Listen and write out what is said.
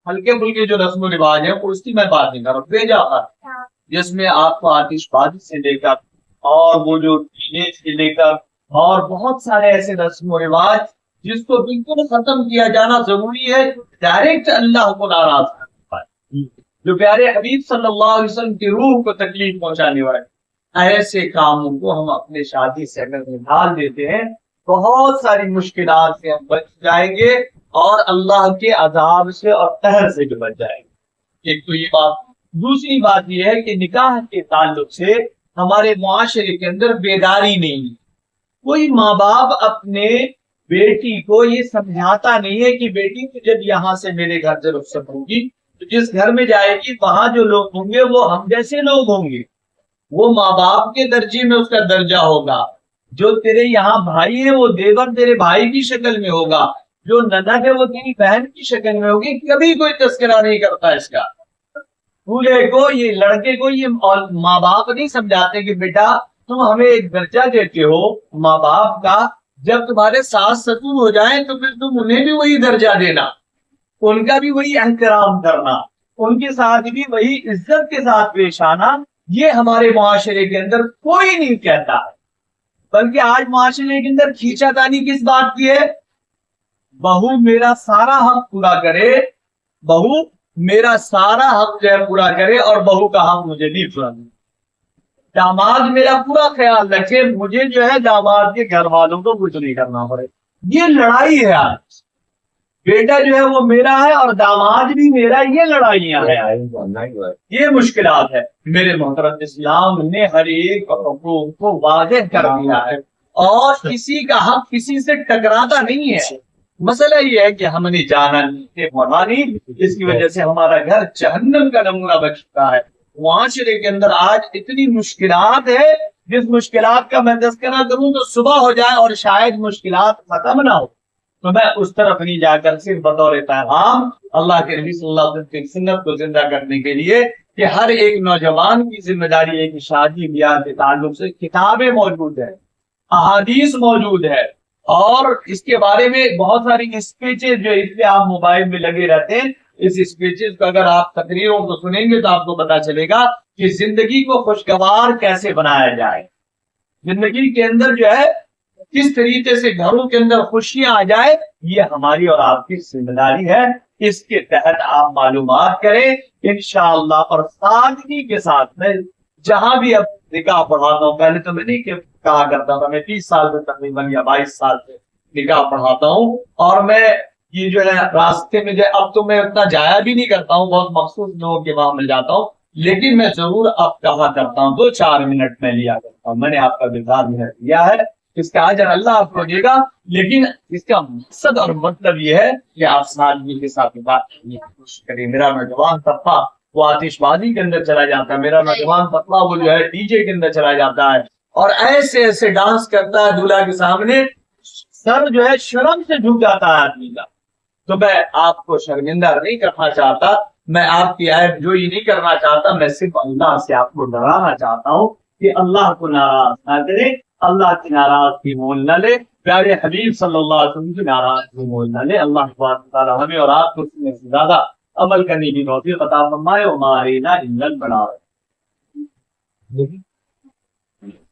ہلکے پھلکے جو رسم و رواج ہیں اس کی میں بات نہیں کر رہا ہوں، بھیجا تھا جس میں آپ کو آتش بازی سے لے کر اور وہ جو سے لے کر اور بہت سارے ایسے رسم و رواج جس کو بالکل ختم کیا جانا ضروری ہے، ڈائریکٹ اللہ کو ناراض کرتا ہے، جو پیارے حبیب صلی اللہ علیہ وسلم کی روح کو تکلیف پہنچانے والے ایسے کاموں کو ہم اپنے شادی سے اگر نکال دیتے ہیں، بہت ساری مشکلات سے ہم بچ جائیں گے اور اللہ کے عذاب سے اور قہر سے بھی بچ جائیں گے۔ ایک تو یہ بات، دوسری بات یہ ہے کہ نکاح کے تعلق سے ہمارے معاشرے کے اندر بیداری نہیں ہے۔ کوئی ماں باپ اپنے بیٹی کو یہ سمجھاتا نہیں ہے کہ بیٹی تو جب یہاں سے میرے گھر سے رخصت ہوگی تو جس گھر میں جائے گی وہاں جو لوگ ہوں گے وہ ہم جیسے لوگ ہوں گے، وہ ماں باپ کے درجے میں اس کا درجہ ہوگا، جو تیرے یہاں بھائی ہے وہ دیور تیرے بھائی کی شکل میں ہوگا، جو نند ہے وہ تیری بہن کی شکل میں ہوگی، کبھی کوئی تذکرہ نہیں کرتا اس کا۔ دولہے کو یہ لڑکے کو یہ ماں باپ نہیں سمجھاتے کہ بیٹا تم ہمیں ایک درجہ دیتے ہو ماں باپ کا، جب تمہارے ساس سسر ہو جائیں تو پھر تم انہیں بھی وہی درجہ دینا، ان کا بھی وہی احترام کرنا، ان کے ساتھ بھی وہی عزت کے ساتھ پیش آنا۔ یہ ہمارے معاشرے کے اندر کوئی نہیں کہتا ہے، بلکہ آج معاشرے کے اندر کھینچا تانی کس بات کی ہے؟ بہو میرا سارا حق پورا کرے، بہو میرا سارا حق جو ہے پورا کرے اور بہو کا حق مجھے نہیں پورا کرے، داماد میرا پورا خیال رکھے، مجھے جو ہے داماد کے گھر والوں کو کچھ نہیں کرنا پڑے۔ یہ لڑائی ہے آج، بیٹا جو ہے وہ میرا ہے اور داماد بھی میرا، یہ لڑائیاں ہیں، یہ مشکلات ہے۔ میرے محترم اسلام نے ہر ایک حقوق کو واضح کر دیا ہے اور کسی کا حق کسی سے ٹکراتا نہیں ہے۔ مسئلہ یہ ہے کہ ہم نے جانا نہیں مرانی، جس کی وجہ سے ہمارا گھر جہنم کا نمونہ بن چکا ہے۔ معاشرے کے اندر آج اتنی مشکلات ہے، جس مشکلات کا میں تذکرہ کروں تو صبح ہو جائے اور شاید مشکلات ختم نہ ہو، تو میں اس طرف نہیں جا کر صرف بطور پیغام اللہ کے نبی صلی اللہ علیہ وسلم کی سنت کو زندہ کرنے کے لیے کہ ہر ایک نوجوان کی ذمہ داری ہے کہ شادی بیاہ کے تعلق سے کتابیں موجود ہیں، احادیث موجود ہے، اور اس کے بارے میں بہت ساری اسپیچز جو اس پہ آپ موبائل میں لگے رہتے ہیں، اس اسپیچز کو اگر آپ تقریروں کو سنیں گے تو آپ کو پتا چلے گا کہ زندگی کو خوشگوار کیسے بنایا جائے، زندگی کے اندر جو ہے کس طریقے سے گھروں کے اندر خوشیاں آ جائے، یہ ہماری اور آپ کی ذمہ داری ہے۔ اس کے تحت آپ معلومات کریں انشاءاللہ، اور سادگی کے ساتھ میں جہاں بھی اب نکاح پڑھاتا ہوں، پہلے تو میں نہیں کہا کرتا تھا، میں 20 سال سے تقریباً یا 22 سال سے نکاح پڑھاتا ہوں، اور میں یہ جو ہے راستے میں جو اب تو میں اتنا جایا بھی نہیں کرتا ہوں، بہت مخصوص لوگوں کے وہاں مل جاتا ہوں، لیکن میں ضرور اب کہا کرتا ہوں، 2-4 منٹ میں لیا کرتا ہوں۔ میں نے آپ کا کردار دیا ہے، اس کا اجر اللہ آپ کو دے گا، لیکن اس کا مقصد اور مطلب یہ ہے کہ آپ سادگی کے ساتھ بات کرنے کی کوشش کریں۔ میرا نوجوان طبقہ وہ آتش بازی کے اندر چلا جاتا ہے، میرا نوجوان طبقہ وہ جو ہے ڈی جے کے اندر چلا جاتا ہے اور ایسے ایسے ڈانس کرتا ہے دولہا کے سامنے، سر جو ہے شرم سے جھک جاتا ہے آدمی کا۔ تو میں آپ کو شرمندہ نہیں کرنا چاہتا، میں آپ کی عیب جوئی نہیں کرنا چاہتا، میں صرف اللہ سے آپ کو ڈرانا چاہتا ہوں کہ اللہ کو ناراض نہ کرے، اللہ کی ناراضگی مول نہ لے، پیارے حبیب صلی اللہ علیہ وسلم کی ناراضگی مول نہ لے۔ اللہ تعالیٰ ہمیں اور آپ کو اس میں سے زیادہ عمل کرنے کی توفیق عطا فرمائے۔ وما علینا الا البلاغ۔